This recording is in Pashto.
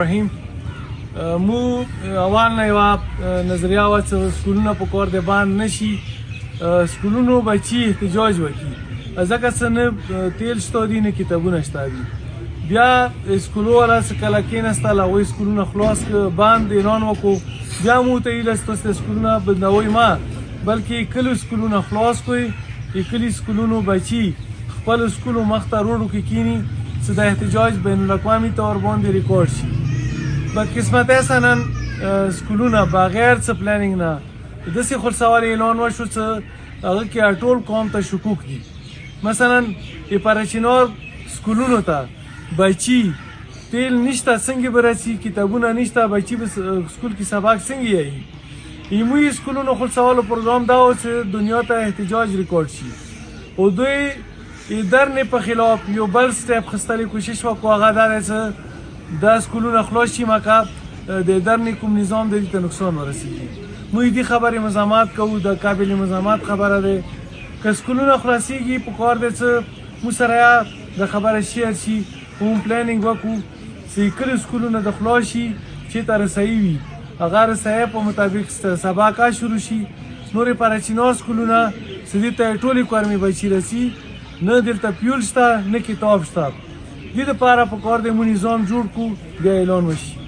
رحیم مو اول نه یوه نظریه وه چې سکولونه په کار د بند نشي سکولونو بچي احتجاج وکړي ځکه څه نه تیل شته دي نه کتابونه شته دي بیا سکولو والا څه کله کېناستل هغوی سکولونه خلاص کړه بند اعلان وکړو بیا مو ورته ویله چې تاسو سکولونه بندوئ مه بلکې کلي سکولونه خلاص کړئ کلي سکولونو بچي خپلو سکولو مخ ته روډو کې کښېني چې د احتجاج بین الاقوامي طور باندې ریکارډ شي بدقسمتۍ سره نن سکولونه بغیر څه پلانینګ نه داسې خرڅول اعلان وشو چې هغه کې ټول قوم ته شکوک دي مثلا پرچینار سکولونو ته بچي تیل نشته څنګه به رسي کتابونه نشته بچي به سکول کې سبق څنګه یایي ایموی سکولونو خرڅولو پروګرام دا و چې دنیا ته احتجاج ریکارډ شي او دوی درنې په خلاف یو بل سټیپ خستلې کوشش وکړو هغه دا دی چې دا سکولونه خلاص شي مکه د درنې کوم نظام د دې ته نقصان ورسېږي موږ دې خبرې مزاحمت کوو د قابل مزاحمت خبره دی که سکولونه خلاصېږي په کار دی چې موږ سره د خبره شیر شي هم پلانینګ وکړو چې کله سکولونه د خلاص شي چېرته رسایي وي هغه رسایي په مطابق سبا کار شروع شي نورې پرچینار سکولونه چې دې ته ټولې کورمې بچي رسي نه دلته پیول شته نه کتاب شته دې دپاره په کار دی موږ نظام جوړ کړو بیا اعلان وشي